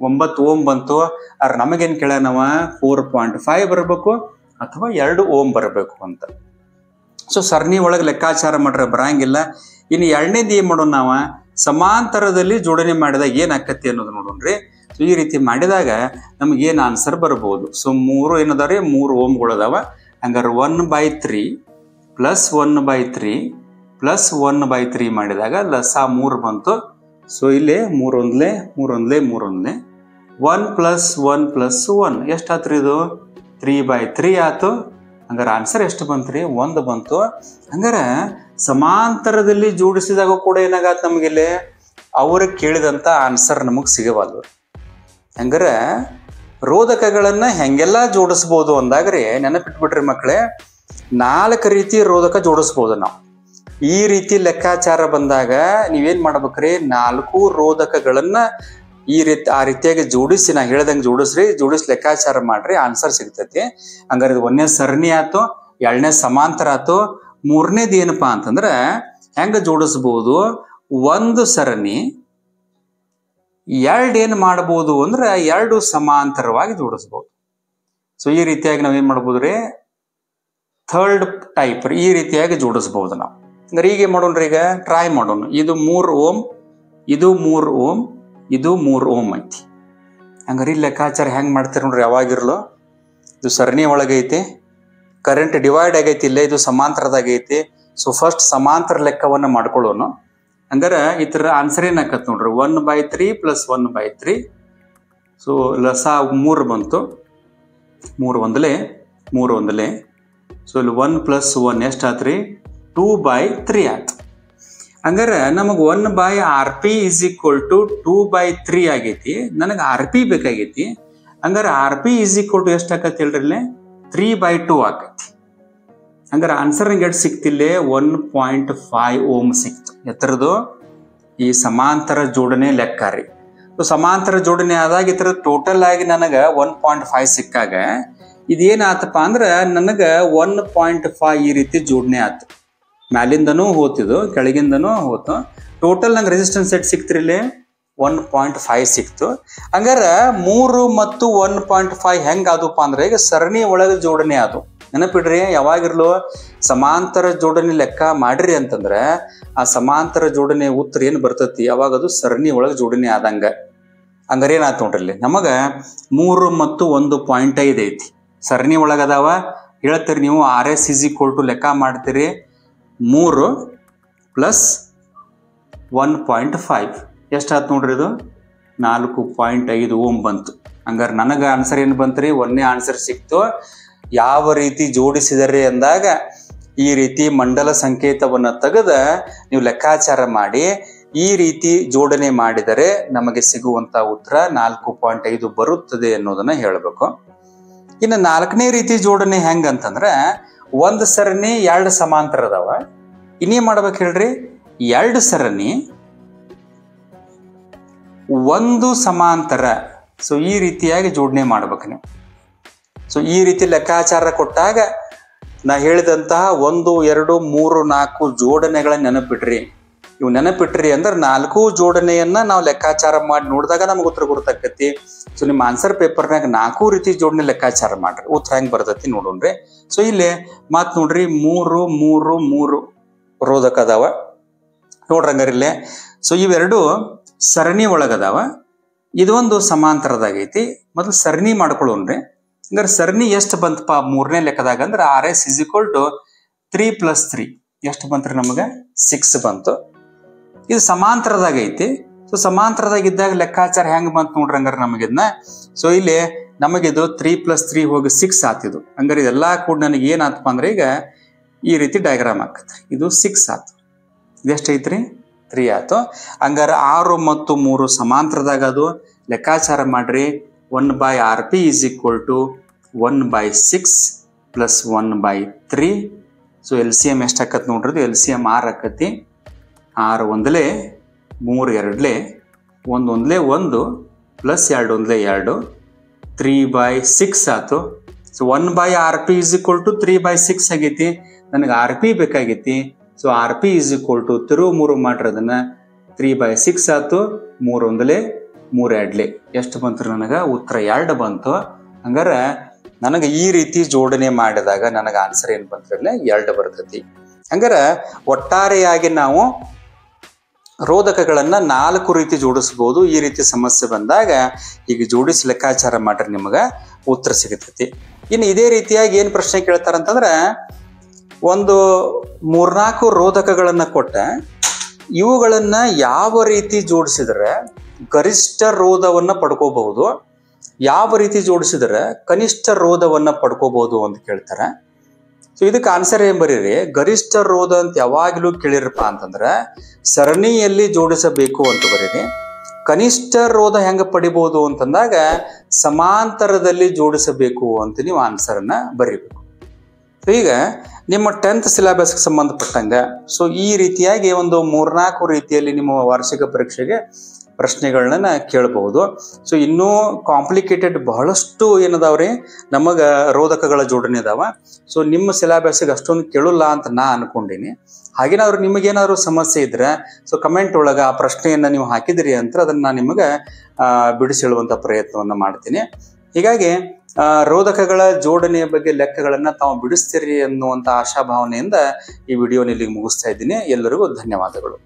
9 ಓಮ್ ಬಂತು. ಆದ್ರೆ ನಮಗೇನು ಕೇಳ್ಯಾನವ 4.5 ಬರಬೇಕು ಅಥವಾ 2 ಓಮ್ ಬರಬೇಕು ಅಂತ. ಸೊ ಸರಣಿ ಒಳಗೆ ಲೆಕ್ಕಾಚಾರ ಮಾಡ್ರೆ ಬರಂಗಿಲ್ಲ. ಇನ್ನು ಎರಡನೇದು ಏನ್ ಮಾಡೋಣ, ನಾವು ಸಮಾಂತರದಲ್ಲಿ ಜೋಡಣೆ ಮಾಡಿದಾಗ ಏನ್ ಆಕತಿ ಅನ್ನೋದು ನೋಡೋಣ್ರಿ. ಸೊ ಈ ರೀತಿ ಮಾಡಿದಾಗ ನಮ್ಗೆ ಏನ್ ಆನ್ಸರ್ ಬರ್ಬೋದು. ಸೊ 3 ಏನದಾವ್ರಿ 3 ಓಮ್ಗಳು ಅದಾವ. ಹಂಗಾರೆ 1/3 ಪ್ಲಸ್ 1/3 ಪ್ಲಸ್ 1/3 ಮಾಡಿದಾಗ ಲಸ 3 ಬಂತು. ಸೊ ಇಲ್ಲಿ 3 ಒಂದ್ಲೆ 1 + 1 + 1 ಎಷ್ಟಾತ್ರಿ ಇದು 3/3 ಆತು. ಹಂಗಾರೆ ಆನ್ಸರ್ ಎಷ್ಟು ಬಂತ್ರಿ 1 ಬಂತು. ಹಂಗಾರೆ ಸಮಾಂತರದಲ್ಲಿ ಜೋಡಿಸಿದಾಗ ಕೂಡ ಏನಾಗತ್ತೆ, ನಮಗಿಲ್ಲಿ ಅವ್ರಿಗೆ ಕೇಳಿದಂತ ಆನ್ಸರ್ ನಮಗ್ ಸಿಗವಲ್ದು. ಹಂಗಾರೆ ರೋಧಕಗಳನ್ನ ಹೆಂಗೆಲ್ಲ ಜೋಡಿಸ್ಬೋದು ಅಂದಾಗ್ರಿ ನೆನಪಿಟ್ಬಿಟ್ರಿ ಮಕ್ಕಳೇ, 4 ರೀತಿ ರೋಧಕ ಜೋಡಿಸ್ಬೋದು ನಾವು. ಈ ರೀತಿ ಲೆಕ್ಕಾಚಾರ ಬಂದಾಗ ನೀವೇನ್ ಮಾಡ್ಬೇಕ್ರಿ, 4 ರೋಧಕಗಳನ್ನ ಆ ರೀತಿಯಾಗಿ ಜೋಡಿಸಿ, ನಾ ಹೇಳ್ದಂಗೆ ಜೋಡಿಸಿ ಲೆಕ್ಕಾಚಾರ ಮಾಡ್ರಿ, ಆನ್ಸರ್ ಸಿಗ್ತೈತಿ. ಹಂಗಾರೆ ಇದು 1ನೇ ಸರಣಿ ಆಯ್ತು, 2ನೇ ಸಮಾಂತರ ಆಯ್ತು. 3ನೇದು ಏನಪ್ಪಾ ಅಂತಂದ್ರೆ ಹೆಂಗ ಜೋಡಿಸ್ಬೋದು, 1 ಸರಣಿ 2 ಏನ್ ಮಾಡ್ಬೋದು ಅಂದ್ರೆ 2 ಸಮಾಂತರವಾಗಿ ಜೋಡಿಸ್ಬೋದು. ಸೊ ಈ ರೀತಿಯಾಗಿ ನಾವೇನ್ ಮಾಡ್ಬೋದ್ರಿ, 3rd ಟೈಪ್ ಈ ರೀತಿಯಾಗಿ ಜೋಡಿಸ್ಬೋದು ನಾವು. ಹಂಗಾರೆ ಈಗ ಏನ್ ಮಾಡೋಣ್ರಿ, ಈಗ ಟ್ರೈ ಮಾಡೋಣ. ಇದು 3 ಓಮ್, ಇದು 3 ಓಮ್, ಇದು 3 ಓಮ್ ಐತಿ. ಹಂಗಾರೆ ಈ ಲೆಕ್ಕಾಚಾರ ಹೆಂಗ್ ಮಾಡ್ತೀರಿ ನೋಡ್ರಿ, ಯಾವಾಗಿರ್ಲು ಇದು ಸರಣಿ ಒಳಗೈತಿ, ಕರೆಂಟ್ ಡಿವೈಡ್ ಆಗೈತಿ, ಇಲ್ಲೇ ಇದು ಸಮಾಂತರದಾಗೈತಿ. ಸೊ ಫಸ್ಟ್ ಸಮಾಂತರ ಲೆಕ್ಕವನ್ನು ಮಾಡ್ಕೊಳ್ಳೋನು. ಹಂಗಾರ ಇತರ ಆನ್ಸರ್ ಏನಾಕತ್ ನೋಡ್ರಿ, 1/3 + 1/3. ಸೊ ಲಸ 3 ಬಂತು, 3 ಒಂದಲೇ 3 ಒಂದಲೇ. ಸೊ ಇಲ್ಲಿ 1 + 1 ಎಷ್ಟಾತ್ರಿ, 2/3 ಆಯ್ತು. ಹಂಗಾರ ನಮಗೆ 1/RP = 2/3 ಆಗೈತಿ. ನನಗೆ RP ಬೇಕಾಗೈತಿ. ಹಂಗಾರ RP = ಎಷ್ಟು ಆಕತಿ ಹೇಳ್ರಿ, ಇಲ್ಲಿ 3/2 ಆಕತಿ. ಹಂಗಾರೆ ಆನ್ಸರ್ ನಂಗೆ ಎಷ್ಟು ಸಿಕ್ತಿಲ್ಲ, 1.5 ಓಮ್ ಸಿಕ್ತು. ಎತ್ತರದು ಈ ಸಮಾಂತರ ಜೋಡಣೆ ಲೆಕ್ಕ ರೀ. ಸಮಾಂತರ ಜೋಡಣೆ ಆದಾಗ ಇತರ ಟೋಟಲ್ ಆಗಿ ನನಗೆ 1.5 ಸಿಕ್ಕಾಗ ಇದೇನಾತಪ್ಪ ಅಂದ್ರೆ ನನಗೆ 1.5 ಈ ರೀತಿ ಜೋಡಣೆ ಆಯ್ತು. ಮ್ಯಾಲಿಂದನೂ ಹೋತಿದ್ದು, ಕೆಳಗಿಂದನೂ ಹೋತು. ಟೋಟಲ್ ನಂಗೆ ರೆಸಿಸ್ಟೆನ್ಸ್ ಎಷ್ಟು ಸಿಕ್ತಿರಿಲ್ಲಿ, 1.5 ಸಿಕ್ತು. ಹಂಗಾರ 3 ಮತ್ತು 1.5 ಹೆಂಗಾದಪ್ಪ ಅಂದ್ರೆ ಈಗ ಸರಣಿ ಒಳಗೆ ಜೋಡಣೆ ಅದು. ನೆನಪಿಡ್ರಿ, ಯಾವಾಗಿರ್ಲು ಸಮಾಂತರ ಜೋಡಣೆ ಲೆಕ್ಕ ಮಾಡ್ರಿ ಅಂತಂದ್ರೆ ಆ ಸಮಾಂತರ ಜೋಡಣೆ ಉತ್ತರ ಏನು ಬರ್ತತಿ, ಯಾವಾಗ ಅದು ಸರಣಿ ಒಳಗೆ ಜೋಡಣೆ ಆದಂಗ. ಹಂಗಾರೆ ಏನಾಯ್ತು ನೋಡ್ರಿ, ಇಲ್ಲಿ ನಮಗ 3 ಮತ್ತು 1.5 ಐತಿ. ಸರಣಿ ಒಳಗದಾವ ಹೇಳ್ತೀರಿ ನೀವು. RS = ಲೆಕ್ಕ ಮಾಡ್ತೀರಿ, 3 + 1.5 ಎಷ್ಟಾಯ್ತು ನೋಡ್ರಿ, ಇದು 4.5 ಓಮ್ ಬಂತು. ಹಂಗಾರೆ ನನಗೆ ಆನ್ಸರ್ ಏನು ಬಂತ್ರಿ, ಒಂದನೇ ಆನ್ಸರ್ ಸಿಕ್ತು. ಯಾವ ರೀತಿ ಜೋಡಿಸಿದರೆ ಅಂದಾಗ ಈ ರೀತಿ ಮಂಡಲ ಸಂಕೇತವನ್ನು ತೆಗೆದ ನೀವು ಲೆಕ್ಕಾಚಾರ ಮಾಡಿ ಈ ರೀತಿ ಜೋಡಣೆ ಮಾಡಿದರೆ ನಮಗೆ ಸಿಗುವಂತ ಉತ್ತರ 4.5 ಬರುತ್ತದೆ ಅನ್ನೋದನ್ನ ಹೇಳಬೇಕು. ಇನ್ನು 4ನೇ ರೀತಿ ಜೋಡಣೆ ಹೆಂಗಂತಂದ್ರೆ, ಒಂದು ಸರಣಿ 2 ಸಮಾಂತರ ಅದಾವ. ಇನ್ನೇನ್ ಮಾಡ್ಬೇಕು ಹೇಳ್ರಿ, 2 ಸರಣಿ 1 ಸಮಾಂತರ. ಸೊ ಈ ರೀತಿಯಾಗಿ ಜೋಡಣೆ ಮಾಡ್ಬೇಕು ನೀವು. ಸೊ ಈ ರೀತಿ ಲೆಕ್ಕಾಚಾರ ಕೊಟ್ಟಾಗ ನಾ ಹೇಳಿದಂತಹ 1, 2, 3, 4 ಜೋಡಣೆಗಳ ನೆನಪಿಟ್ರಿ. ಇವು ನೆನಪಿಟ್ರಿ ಅಂದ್ರೆ 4 ಜೋಡಣೆಯನ್ನ ನಾವು ಲೆಕ್ಕಾಚಾರ ಮಾಡಿ ನೋಡಿದಾಗ ನಮ್ಗೆ ಉತ್ತರ ಗೊತ್ತಾಕತಿ. ಸೊ ನಿಮ್ಮ ಆನ್ಸರ್ ಪೇಪರ್ನಾಗ 4 ರೀತಿ ಜೋಡಣೆ ಲೆಕ್ಕಾಚಾರ ಮಾಡ್ರಿ, ಉತ್ತರ ಹೆಂಗ್ ಬರ್ತೈತಿ ನೋಡೋಣ್ರಿ. ಸೊ ಇಲ್ಲಿ ಮತ್ ನೋಡ್ರಿ 3 ರೋಧಕ ಅದಾವ ನೋಡ್ರಿ. ಹಂಗಾರಿಲ್ಲೇ ಸೊ ಇವೆರಡು ಸರಣಿ ಒಳಗದಾವ, ಇದೊಂದು ಸಮಾಂತರದಾಗೈತಿ. ಮೊದಲು ಸರಣಿ ಮಾಡ್ಕೊಳ್ಳೋಣ್ರಿ. ಹಂಗಾರೆ ಸರಣಿ ಎಷ್ಟು ಬಂತಪ್ಪ 3ನೇ ಲೆಕ್ಕದಾಗ ಅಂದ್ರೆ RS = 3 + 3 ಎಷ್ಟು ಬಂತ್ರಿ, ನಮಗೆ 6 ಬಂತು. ಇದು ಸಮಾಂತರದಾಗ ಐತಿ. ಸೊ ಸಮಾಂತರದಾಗಿದ್ದಾಗ ಲೆಕ್ಕಾಚಾರ ಹೆಂಗ್ ಬಂತು ನೋಡ್ರಿ. ಹಂಗಾರೆ ನಮಗಿದ್ನ ಸೊ ಇಲ್ಲಿ ನಮಗಿದು 3 + 3 ಹೋಗಿ 6 ಆತಿದು. ಹಂಗಾರೆ ಇದೆಲ್ಲಾ ಕೂಡ ನನಗೆ ಏನಾತಪ್ಪ ಅಂದ್ರೆ ಈಗ ಈ ರೀತಿ ಡಯಾಗ್ರಾಮ್ ಆಕತ್ರಿ. ಇದು 6 ಆತು. ಇದೆಷ್ಟು ಐತ್ರಿ, 3 ಆಯ್ತು. ಹಂಗಾರೆ 6 ಮತ್ತು 3 ಸಮಾಂತರದಾಗ ಅದು ಲೆಕ್ಕಾಚಾರ ಮಾಡ್ರಿ. 1/RP = 1/6 + 1/3. ಸೊ LCM ಎಷ್ಟು ಆಕತ್ ನೋಡ್ರಿ, LCM 6 ಆಕತಿ. 6 ಒಂದಲೇ 3 ಎರಡ್ಲೆ 1 ಒಂದಲೇ 1 + 2 ಒಂದಲೇ 2 3/6 ಆತು. ಸೊ 1/RP = 3/6 ಆಗೈತಿ. ನನಗೆ RP ಬೇಕಾಗೈತಿ. ಸೊ RP = ತಿರುವು 3 ಮಾಡ್ರಿ, ಅದನ್ನ 3/6 ಆತು. 3 ಒಂದಲೇ 3 ಎರಡ್ಲೆ ಎಷ್ಟು ಬಂತು ನನಗೆ, ಉತ್ತರ 2 ಬಂತು. ಹಂಗಾರ ನನಗೆ ಈ ರೀತಿ ಜೋಡಣೆ ಮಾಡಿದಾಗ ನನಗೆ ಆನ್ಸರ್ ಏನು ಬಂತ್ರಲ್ಲ 2 ಬರ್ತೈತಿ. ಹಂಗಾರ ಒಟ್ಟಾರೆಯಾಗಿ ನಾವು ರೋಧಕಗಳನ್ನ 4 ರೀತಿ ಜೋಡಿಸಬಹುದು. ಈ ರೀತಿ ಸಮಸ್ಯೆ ಬಂದಾಗ ಈಗ ಜೋಡಿಸಿ ಲೆಕ್ಕಾಚಾರ ಮಾಡ್ರಿ, ನಿಮಗೆ ಉತ್ತರ ಸಿಗತೈತಿ. ಇನ್ನು ಇದೇ ರೀತಿಯಾಗಿ ಏನು ಪ್ರಶ್ನೆ ಕೇಳ್ತಾರಂತಂದ್ರೆ, ಒಂದು 3-4 ರೋಧಕಗಳನ್ನ ಕೊಟ್ಟ ಇವುಗಳನ್ನ ಯಾವ ರೀತಿ ಜೋಡಿಸಿದ್ರೆ ಗರಿಷ್ಠ ರೋಧವನ್ನ ಪಡ್ಕೋಬಹುದು, ಯಾವ ರೀತಿ ಜೋಡಿಸಿದ್ರೆ ಕನಿಷ್ಠ ರೋಧವನ್ನ ಪಡ್ಕೋಬಹುದು ಅಂತ ಕೇಳ್ತಾರೆ. ಸೊ ಇದಕ್ಕೆ ಆನ್ಸರ್ ಏನ್ ಬರೀರಿ, ಗರಿಷ್ಠ ರೋಧ ಅಂತ ಯಾವಾಗಲೂ ಕೇಳಿರಪ್ಪ ಅಂತಂದ್ರೆ ಸರಣಿಯಲ್ಲಿ ಜೋಡಿಸಬೇಕು ಅಂತ ಬರೀರಿ. ಕನಿಷ್ಠ ರೋಧ ಹೆಂಗ ಪಡಿಬಹುದು ಅಂತಂದಾಗ ಸಮಾಂತರದಲ್ಲಿ ಜೋಡಿಸಬೇಕು ಅಂತ ನೀವು ಆನ್ಸರ್ನ ಬರೀಬೇಕು. ಸೊ ಈಗ ನಿಮ್ಮ 10th ಸಿಲೆಬಸ್ಗೆ ಸಂಬಂಧಪಟ್ಟಂಗ ಸೊ ಈ ರೀತಿಯಾಗಿ ಒಂದು 3-4 ರೀತಿಯಲ್ಲಿ ನಿಮ್ಮ ವಾರ್ಷಿಕ ಪರೀಕ್ಷೆಗೆ ಪ್ರಶ್ನೆಗಳನ್ನ ಕೇಳಬಹುದು. ಸೊ ಇನ್ನೂ ಕಾಂಪ್ಲಿಕೇಟೆಡ್ ಬಹಳಷ್ಟು ಏನದಾವ್ರಿ ನಮಗ ರೋಧಕಗಳ ಜೋಡಣೆ ಅದಾವ. ಸೊ ನಿಮ್ಮ ಸಿಲೆಬಸ್ಗೆ ಅಷ್ಟೊಂದು ಕೇಳಲ್ಲ ಅಂತ ನಾ ಅನ್ಕೊಂಡಿನಿ. ಹಾಗೇನಾದ್ರು ನಿಮಗೇನಾದ್ರು ಸಮಸ್ಯೆ ಇದ್ರೆ ಸೊ ಕಮೆಂಟ್ ಒಳಗ ಆ ಪ್ರಶ್ನೆಯನ್ನ ನೀವು ಹಾಕಿದಿರಿ ಅಂತ ಅದನ್ನ ನಾನು ನಿಮಗೆ ಬಿಡಿಸಿಳುವಂತ ಪ್ರಯತ್ನವನ್ನ ಮಾಡ್ತೀನಿ. ಹೀಗಾಗಿ ರೋಧಕಗಳ ಜೋಡಣೆಯ ಬಗ್ಗೆ ಲೆಕ್ಕಗಳನ್ನ ತಾವು ಬಿಡಿಸ್ತೀರಿ ಅನ್ನುವಂತ ಆಶಾಭಾವನೆಯಿಂದ ಈ ವಿಡಿಯೋನ ಇಲ್ಲಿಗೆ ಮುಗಿಸ್ತಾ ಇದ್ದೀನಿ. ಎಲ್ಲರಿಗೂ ಧನ್ಯವಾದಗಳು.